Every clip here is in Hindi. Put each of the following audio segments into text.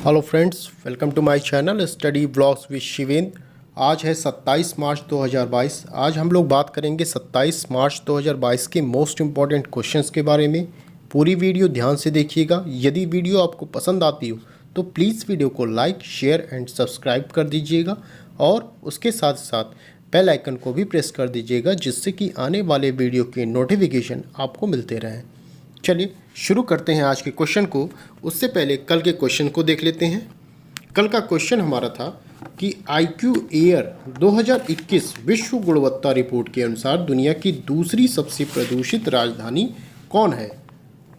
Hello friends, welcome to my channel study blogs with Shivendra. आज है 27 मार्च 2022। आज हम लोग बात करेंगे 27 मार्च 2022 के मोस्ट इम्पॉर्टेंट क्वेश्चंस के बारे में। पूरी वीडियो ध्यान से देखिएगा। यदि वीडियो आपको पसंद आती हो तो प्लीज़ वीडियो को लाइक, शेयर एंड सब्सक्राइब कर दीजिएगा और उसके साथ साथ बेल आइकन को भी प्रेस कर दीजिएगा, जिससे कि आने वाले वीडियो के नोटिफिकेशन आपको मिलते रहें। चलिए शुरू करते हैं आज के क्वेश्चन को। उससे पहले कल के क्वेश्चन को देख लेते हैं। कल का क्वेश्चन हमारा था कि IQ एयर 2021 विश्व गुणवत्ता रिपोर्ट के अनुसार दुनिया की दूसरी सबसे प्रदूषित राजधानी कौन है?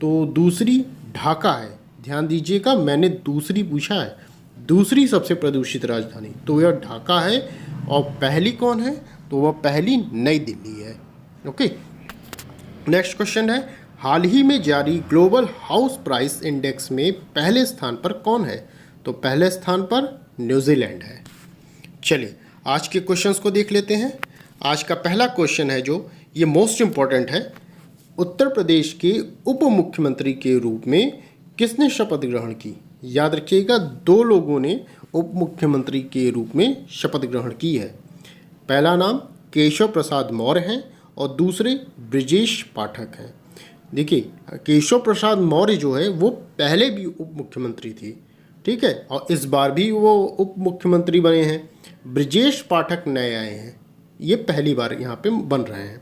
तो दूसरी ढाका है। ध्यान दीजिएगा, मैंने दूसरी पूछा है। दूसरी सबसे प्रदूषित राजधानी तो यह ढाका है। और पहली कौन है? तो वह पहली नई दिल्ली है। ओके, नेक्स्ट क्वेश्चन है, हाल ही में जारी ग्लोबल हाउस प्राइस इंडेक्स में पहले स्थान पर कौन है? तो पहले स्थान पर न्यूजीलैंड है। चलिए आज के क्वेश्चंस को देख लेते हैं। आज का पहला क्वेश्चन है जो ये मोस्ट इम्पॉर्टेंट है। उत्तर प्रदेश के उप मुख्यमंत्री के रूप में किसने शपथ ग्रहण की? याद रखिएगा, दो लोगों ने उप मुख्यमंत्री के रूप में शपथ ग्रहण की है। पहला नाम केशव प्रसाद मौर्य हैं और दूसरे ब्रिजेश पाठक हैं। देखिए, केशव प्रसाद मौर्य जो है वो पहले भी उप मुख्यमंत्री थे, ठीक है, और इस बार भी वो उप मुख्यमंत्री बने हैं। ब्रिजेश पाठक नए आए हैं, ये पहली बार यहाँ पे बन रहे हैं।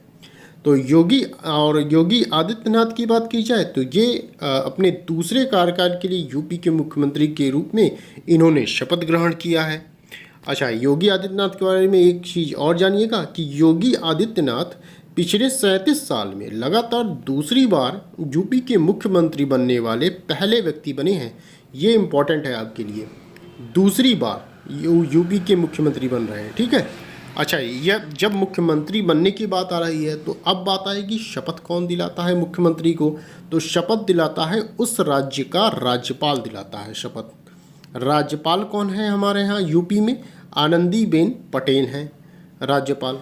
तो योगी आदित्यनाथ की बात की जाए तो ये अपने दूसरे कार्यकाल के लिए यूपी के मुख्यमंत्री के रूप में इन्होंने शपथ ग्रहण किया है। अच्छा, योगी आदित्यनाथ के बारे में एक चीज़ और जानिएगा कि योगी आदित्यनाथ पिछले 37 साल में लगातार दूसरी बार यूपी के मुख्यमंत्री बनने वाले पहले व्यक्ति बने हैं। ये इम्पॉर्टेंट है आपके लिए, दूसरी बार यूपी के मुख्यमंत्री बन रहे हैं, ठीक है। अच्छा, यह जब मुख्यमंत्री बनने की बात आ रही है तो अब बात आएगी शपथ कौन दिलाता है मुख्यमंत्री को? तो शपथ दिलाता है उस राज्य का राज्यपाल दिलाता है शपथ। राज्यपाल कौन है हमारे यहाँ यूपी में? आनंदीबेन पटेल हैं राज्यपाल।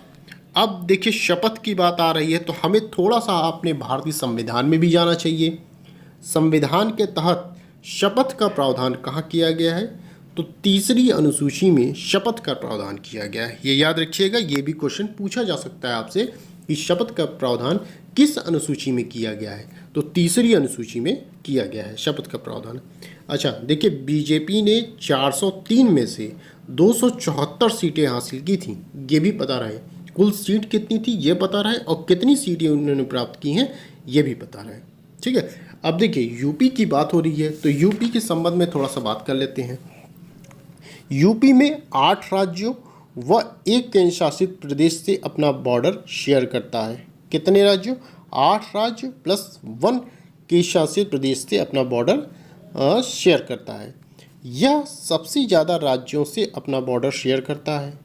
अब देखिए, शपथ की बात आ रही है तो हमें थोड़ा सा अपने भारतीय संविधान में भी जाना चाहिए। संविधान के तहत शपथ का प्रावधान कहाँ किया गया है? तो तीसरी अनुसूची में शपथ का प्रावधान किया गया है। ये याद रखिएगा, ये भी क्वेश्चन पूछा जा सकता है आपसे कि शपथ का प्रावधान किस अनुसूची में किया गया है? तो तीसरी अनुसूची में किया गया है शपथ का प्रावधान। अच्छा देखिए, बीजेपी ने 403 में से 274 सीटें हासिल की थी, ये भी पता रहे। कुल सीट कितनी थी ये पता रहे, और कितनी सीटें उन्होंने प्राप्त की हैं ये भी पता रहे, ठीक है। अब देखिए, यूपी की बात हो रही है तो यूपी के संबंध में थोड़ा सा बात कर लेते हैं। यूपी में 8 राज्यों व एक केंद्र शासित प्रदेश से अपना बॉर्डर शेयर करता है। कितने राज्यों? 8 राज्य प्लस 1 केंद्र शासित प्रदेश से अपना बॉर्डर शेयर करता है। यह सबसे ज़्यादा राज्यों से अपना बॉर्डर शेयर करता है।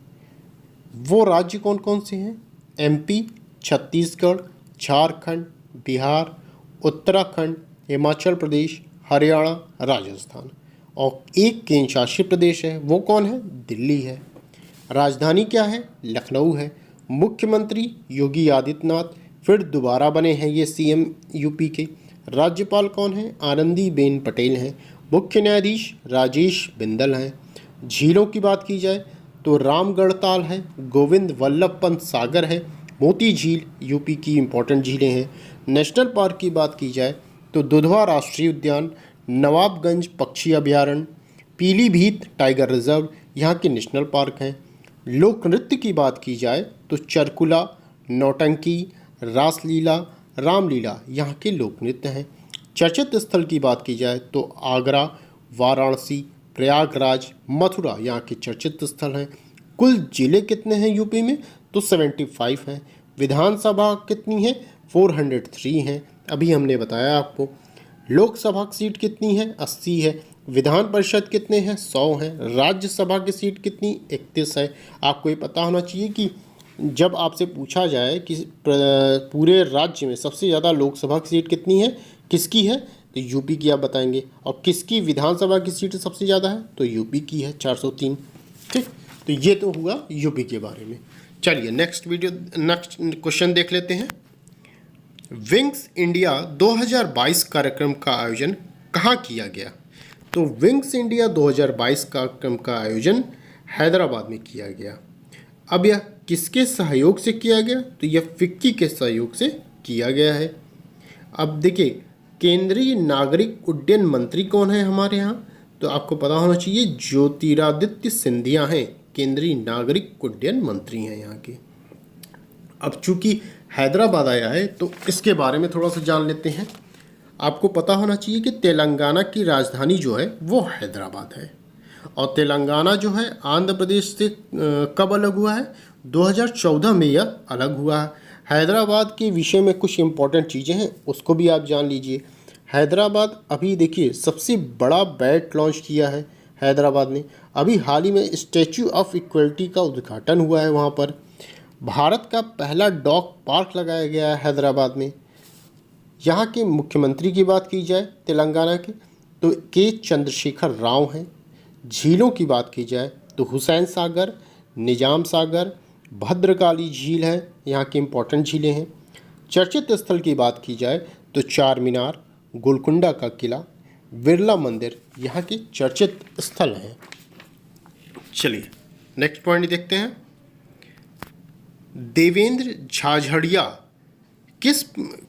वो राज्य कौन कौन से हैं? MP, छत्तीसगढ़, झारखंड, बिहार, उत्तराखंड, हिमाचल प्रदेश, हरियाणा, राजस्थान। और एक केंद्र शासित प्रदेश है, वो कौन है? दिल्ली है। राजधानी क्या है? लखनऊ है। मुख्यमंत्री योगी आदित्यनाथ फिर दोबारा बने हैं ये CM यूपी के। राज्यपाल कौन है? आनंदीबेन पटेल हैं। मुख्य न्यायाधीश राजेश बिंदल हैं। झीलों की बात की जाए तो रामगढ़ ताल है, गोविंद वल्लभ पंत सागर है, मोती झील यूपी की इम्पोर्टेंट झीलें हैं। नेशनल पार्क की बात की जाए तो दुधवा राष्ट्रीय उद्यान, नवाबगंज पक्षी अभयारण्य, पीलीभीत टाइगर रिजर्व यहाँ के नेशनल पार्क हैं। लोक नृत्य की बात की जाए तो चरकुला, नौटंकी, रासलीला, रामलीला यहाँ के लोक नृत्य हैं। चर्चित स्थल की बात की जाए तो आगरा, वाराणसी, प्रयागराज, मथुरा यहाँ के चर्चित स्थल हैं। कुल जिले कितने हैं यूपी में? तो 75 हैं। विधानसभा कितनी है? 403 हैं, अभी हमने बताया आपको। लोकसभा की सीट कितनी है? 80 है। विधान परिषद कितने हैं? 100 हैं। राज्यसभा की सीट कितनी? 31 है। आपको ये पता होना चाहिए कि जब आपसे पूछा जाए कि पूरे राज्य में सबसे ज़्यादा लोकसभा की सीट कितनी है, किसकी है, तो यूपी की आप बताएंगे। और किसकी विधानसभा की सीट सबसे ज़्यादा है? तो यूपी की है, 403। ठीक, तो ये तो हुआ यूपी के बारे में। चलिए नेक्स्ट क्वेश्चन देख लेते हैं। विंग्स इंडिया 2022 कार्यक्रम का आयोजन कहाँ किया गया? तो विंग्स इंडिया 2022 कार्यक्रम का आयोजन हैदराबाद में किया गया। अब यह किसके सहयोग से किया गया? तो यह फिक्की के सहयोग से किया गया है। अब देखिए, केंद्रीय नागरिक उड्डयन मंत्री कौन है हमारे यहाँ? तो आपको पता होना चाहिए, ज्योतिरादित्य सिंधिया हैं, केंद्रीय नागरिक उड्डयन मंत्री हैं यहाँ के। अब चूंकि हैदराबाद आया है तो इसके बारे में थोड़ा सा जान लेते हैं। आपको पता होना चाहिए कि तेलंगाना की राजधानी जो है वो हैदराबाद है, और तेलंगाना जो है आंध्र प्रदेश से कब अलग हुआ है? 2014 में यह अलग हुआ है। हैदराबाद के विषय में कुछ इम्पोर्टेंट चीज़ें हैं, उसको भी आप जान लीजिए। हैदराबाद अभी देखिए सबसे बड़ा बैट लॉन्च किया है हैदराबाद ने। अभी हाल ही में स्टैच्यू ऑफ इक्वलिटी का उद्घाटन हुआ है वहाँ पर। भारत का पहला डॉग पार्क लगाया गया है हैदराबाद में। यहाँ के मुख्यमंत्री की बात की जाए तेलंगाना के, तो के चंद्रशेखर राव हैं। झीलों की बात की जाए तो हुसैन सागर, निजाम सागर, भद्रकाली झील है, यहाँ की इम्पोर्टेंट झीलें हैं। चर्चित स्थल की बात की जाए तो चार मीनार, गोलकुंडा का किला, बिरला मंदिर यहाँ के चर्चित स्थल हैं। चलिए नेक्स्ट पॉइंट देखते हैं। देवेंद्र झाझड़िया किस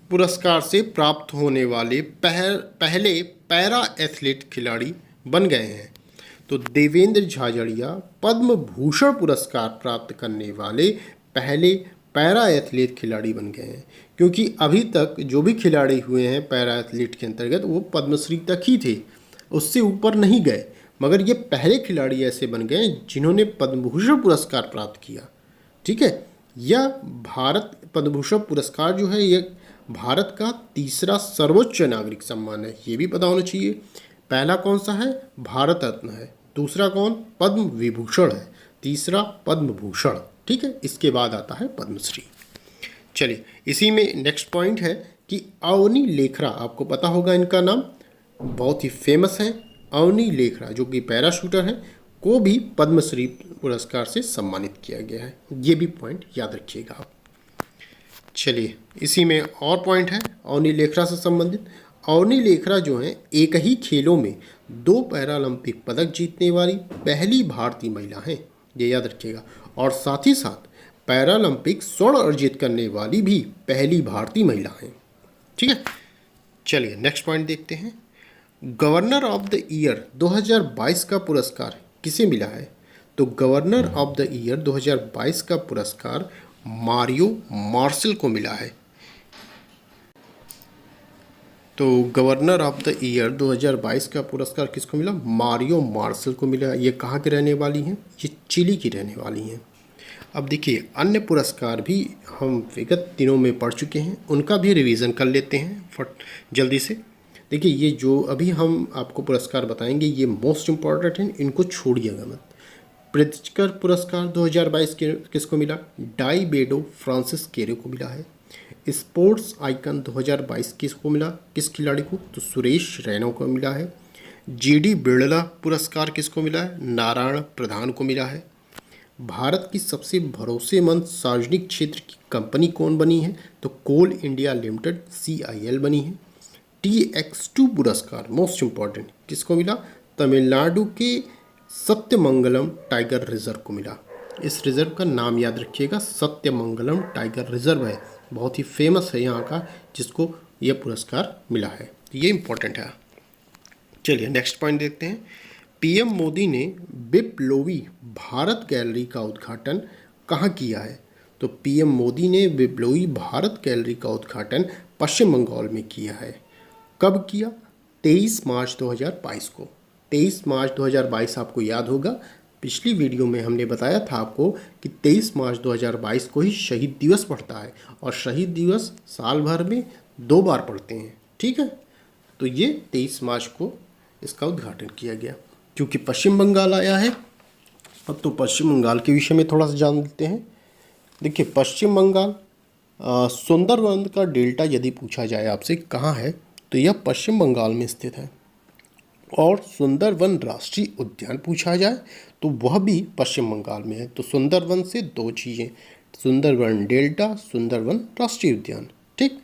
पुरस्कार से प्राप्त होने वाले पहले पैरा एथलीट खिलाड़ी बन गए हैं? तो देवेंद्र झाझड़िया पद्म भूषण पुरस्कार प्राप्त करने वाले पहले पैरा एथलीट खिलाड़ी बन गए हैं, क्योंकि अभी तक जो भी खिलाड़ी हुए हैं पैरा एथलीट के अंतर्गत वो पद्मश्री तक ही थे, उससे ऊपर नहीं गए। मगर ये पहले खिलाड़ी ऐसे बन गए जिन्होंने पद्म भूषण पुरस्कार प्राप्त किया। ठीक है, यह भारत पद्म भूषण पुरस्कार जो है यह भारत का तीसरा सर्वोच्च नागरिक सम्मान है, ये भी पता होना चाहिए। पहला कौन सा है? भारत रत्न है। दूसरा कौन? पद्म विभूषण है। तीसरा पद्म भूषण। ठीक है, इसके बाद आता है पद्मश्री। चलिए इसी में नेक्स्ट पॉइंट है कि अवनी लेखरा, आपको पता होगा इनका नाम, बहुत ही फेमस है। अवनी लेखरा जो कि पैरा शूटर है, को भी पद्मश्री पुरस्कार से सम्मानित किया गया है। ये भी पॉइंट याद रखिएगा आप। चलिए इसी में और पॉइंट है अवनी लेखरा से संबंधित। अवनी लेखरा जो है एक ही खेलों में 2 पैरालंपिक पदक जीतने वाली पहली भारतीय महिला हैं, ये याद रखिएगा। और साथ ही साथ पैरालंपिक स्वर्ण अर्जित करने वाली भी पहली भारतीय महिला हैं। ठीक है, चलिए नेक्स्ट पॉइंट देखते हैं। गवर्नर ऑफ द ईयर 2022 का पुरस्कार किसे मिला है? तो गवर्नर ऑफ द ईयर 2022 का पुरस्कार मारियो मार्शल को मिला है। तो गवर्नर ऑफ द ईयर 2022 का पुरस्कार किसको मिला? मारियो मार्शल को मिला। ये कहाँ के रहने वाली हैं? ये चिली की रहने वाली हैं। अब देखिए अन्य पुरस्कार भी हम विगत दिनों में पढ़ चुके हैं, उनका भी रिवीजन कर लेते हैं जल्दी से। देखिए ये जो अभी हम आपको पुरस्कार बताएंगे ये मोस्ट इम्पॉर्टेंट हैं, इनको छोड़िएगा मत। प्रित्जकर पुरस्कार 2022 के किसको मिला? डाई बेडो फ्रांसिस केरे को मिला है। स्पोर्ट्स आइकन 2022 किसको मिला? किस खिलाड़ी को? तो सुरेश रैना को मिला है। जीडी बिड़ला पुरस्कार किसको मिला है? नारायण प्रधान को मिला है। भारत की सबसे भरोसेमंद सार्वजनिक क्षेत्र की कंपनी कौन बनी है? तो कोल इंडिया लिमिटेड CIL बनी है। TX2 पुरस्कार मोस्ट इम्पॉर्टेंट किसको मिला? तमिलनाडु के सत्यमंगलम टाइगर रिजर्व को मिला। इस रिजर्व का नाम याद रखिएगा, सत्यमंगलम टाइगर रिजर्व है, बहुत ही फेमस है यहाँ का, जिसको यह पुरस्कार मिला है। ये इम्पोर्टेंट है। चलिए नेक्स्ट पॉइंट देखते हैं। PM मोदी ने बिप्लोबी भारत गैलरी का उद्घाटन कहाँ किया है? तो PM मोदी ने बिप्लोबी भारत गैलरी का उद्घाटन पश्चिम बंगाल में किया है। कब किया? 23 मार्च 2022 को। 23 मार्च 2022 आपको याद होगा, पिछली वीडियो में हमने बताया था आपको कि 23 मार्च 2022 को ही शहीद दिवस पड़ता है, और शहीद दिवस साल भर में 2 बार पड़ते हैं। ठीक है, तो ये 23 मार्च को इसका उद्घाटन किया गया। क्योंकि पश्चिम बंगाल आया है, अब तो पश्चिम बंगाल के विषय में थोड़ा सा जान लेते हैं। देखिए पश्चिम बंगाल सुंदरवन का डेल्टा यदि पूछा जाए आपसे कहाँ है, तो यह पश्चिम बंगाल में स्थित है। और सुंदरवन राष्ट्रीय उद्यान पूछा जाए तो वह भी पश्चिम बंगाल में है। तो सुंदरवन से 2 चीज़ें, सुंदरवन डेल्टा, सुंदरवन राष्ट्रीय उद्यान। ठीक,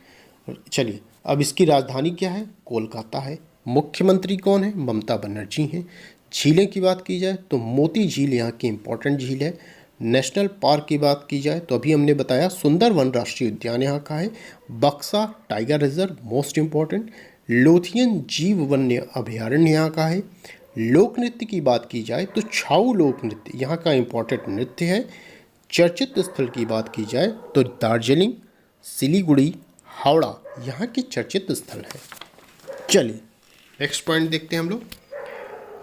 चलिए अब इसकी राजधानी क्या है? कोलकाता है। मुख्यमंत्री कौन है? ममता बनर्जी हैं। झीलें की बात की जाए तो मोती झील यहाँ की इम्पोर्टेंट झील है। नेशनल पार्क की बात की जाए तो अभी हमने बताया सुंदरवन राष्ट्रीय उद्यान यहाँ का है। बक्सा tiger reserve most important. Lothian जीव वन्य अभयारण्य यहाँ का है। लोक नृत्य की बात की जाए तो छाऊ लोक नृत्य यहाँ का इम्पोर्टेंट नृत्य है। चर्चित स्थल की बात की जाए तो दार्जिलिंग, सिलीगुड़ी, हावड़ा यहाँ के चर्चित स्थल हैं। चलिए नेक्स्ट पॉइंट देखते हैं हम लोग।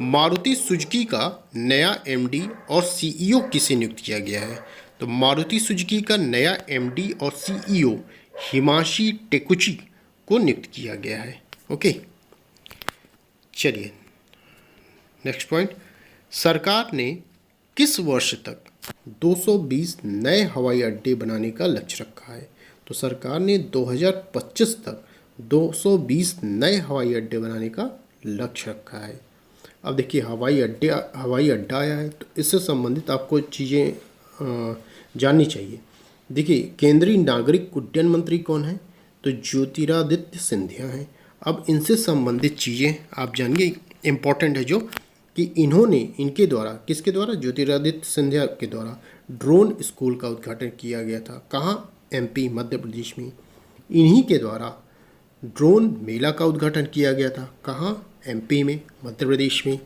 मारुति सुजुकी का नया एमडी और सीईओ किसे नियुक्त किया गया है? तो मारुति सुजुकी का नया एमडी और सीईओ हिमाशी टेकुची को नियुक्त किया गया है। ओके, चलिए नेक्स्ट पॉइंट। सरकार ने किस वर्ष तक 220 नए हवाई अड्डे बनाने का लक्ष्य रखा है? तो सरकार ने 2025 तक 220 नए हवाई अड्डे बनाने का लक्ष्य रखा है। अब देखिए हवाई अड्डा आया है तो इससे संबंधित आपको चीज़ें जाननी चाहिए। देखिए केंद्रीय नागरिक उड्डयन मंत्री कौन है? तो ज्योतिरादित्य सिंधिया हैं। अब इनसे संबंधित चीज़ें आप जानिए, इम्पॉर्टेंट है जो कि इनके द्वारा, किसके द्वारा? ज्योतिरादित्य सिंधिया के द्वारा ड्रोन स्कूल का उद्घाटन किया गया था। कहाँ? एमपी मध्य प्रदेश में। इन्हीं के द्वारा ड्रोन मेला का उद्घाटन किया गया था। कहाँ? एमपी में, मध्य प्रदेश में।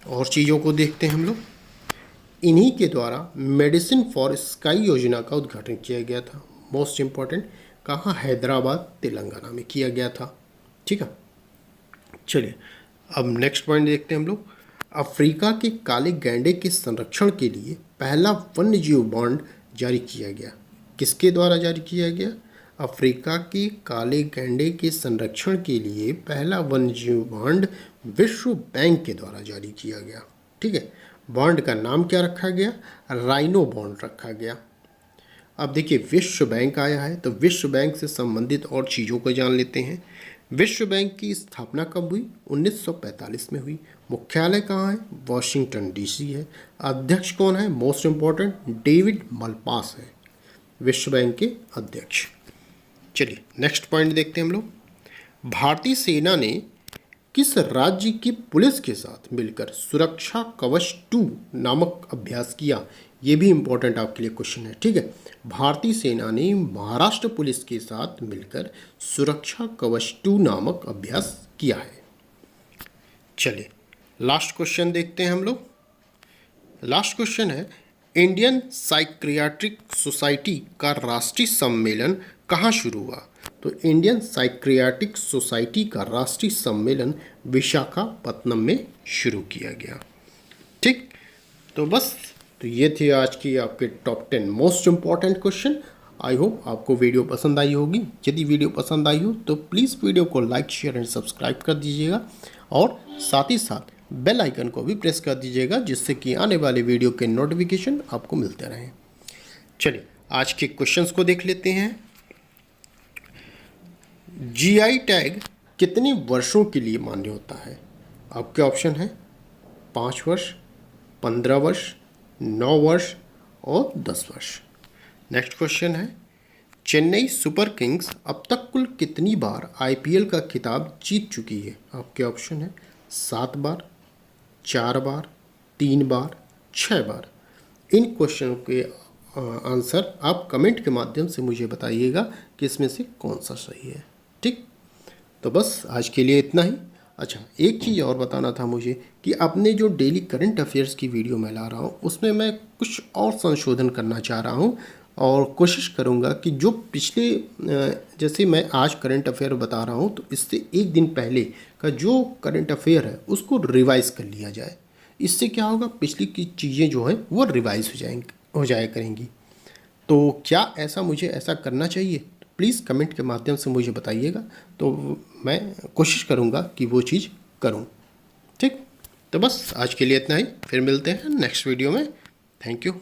और चीज़ों को देखते हैं हम लोग। इन्हीं के द्वारा मेडिसिन फॉर स्काई योजना का उद्घाटन किया गया था। Most important. कहाँ? हैदराबाद तेलंगाना में किया गया था। ठीक है, चलिए अब नेक्स्ट पॉइंट देखते हैं हम लोग। अफ्रीका के काले गैंडे के संरक्षण के लिए पहला वन्यजीव बॉन्ड जारी किया गया। किसके द्वारा जारी किया गया? अफ्रीका के काले गैंडे के संरक्षण के लिए पहला वन्यजीव बॉन्ड विश्व बैंक के द्वारा जारी किया गया। ठीक है, बॉन्ड का नाम क्या रखा गया? राइनो बॉन्ड रखा गया। अब देखिए विश्व बैंक आया है तो विश्व बैंक से संबंधित और चीज़ों को जान लेते हैं। विश्व बैंक की स्थापना कब हुई? 1945 में हुई। मुख्यालय कहाँ है? वॉशिंगटन डीसी है। अध्यक्ष कौन है? मोस्ट इम्पॉर्टेंट डेविड मलपास है विश्व बैंक के अध्यक्ष। चलिए नेक्स्ट पॉइंट देखते हैं हम लोग। भारतीय सेना ने किस राज्य की पुलिस के साथ मिलकर सुरक्षा कवच 2 नामक अभ्यास किया? ये भी इम्पोर्टेंट आपके लिए क्वेश्चन है। ठीक है, भारतीय सेना ने महाराष्ट्र पुलिस के साथ मिलकर सुरक्षा कवच 2 नामक अभ्यास किया है। चलिए लास्ट क्वेश्चन देखते हैं हम लोग। लास्ट क्वेश्चन है, इंडियन साइक्रियाट्रिक सोसाइटी का राष्ट्रीय सम्मेलन कहाँ शुरू हुआ? तो इंडियन साइक्रियाट्रिक सोसाइटी का राष्ट्रीय सम्मेलन विशाखापत्तनम में शुरू किया गया। ठीक, तो बस तो ये थे आज की आपके top 10 most important question. I hope आपको वीडियो पसंद आई होगी। यदि वीडियो पसंद आई हो तो प्लीज़ वीडियो को लाइक, शेयर एंड सब्सक्राइब कर दीजिएगा और साथ ही साथ बेल आइकन को भी प्रेस कर दीजिएगा जिससे कि आने वाले वीडियो के नोटिफिकेशन आपको मिलते रहें। चलिए आज के क्वेश्चंस को देख लेते हैं। जीआई टैग कितने वर्षों के लिए मान्य होता है? आपके ऑप्शन है 5 वर्ष, 15 वर्ष, 9 वर्ष और 10 वर्ष। नेक्स्ट क्वेश्चन है, चेन्नई सुपर किंग्स अब तक कुल कितनी बार आईपीएल का खिताब जीत चुकी है? आपके ऑप्शन है 7 बार, 4 बार, 3 बार, 6 बार। इन क्वेश्चनों के आंसर आप कमेंट के माध्यम से मुझे बताइएगा कि इसमें से कौन सा सही है। ठीक, तो बस आज के लिए इतना ही। अच्छा, एक चीज़ और बताना था मुझे कि अपने जो डेली करंट अफेयर्स की वीडियो मैं ला रहा हूँ उसमें मैं कुछ और संशोधन करना चाह रहा हूँ और कोशिश करूँगा कि जो पिछले जैसे मैं आज करंट अफेयर बता रहा हूँ तो इससे एक दिन पहले का जो करंट अफेयर है उसको रिवाइज़ कर लिया जाए। इससे क्या होगा, पिछली की चीज़ें जो हैं वो रिवाइज़ हो जाया करेंगी। तो क्या मुझे ऐसा करना चाहिए? प्लीज़ कमेंट के माध्यम से मुझे बताइएगा तो मैं कोशिश करूँगा कि वो चीज़ करूँ। ठीक, तो बस आज के लिए इतना ही। फिर मिलते हैं नेक्स्ट वीडियो में। Thank you.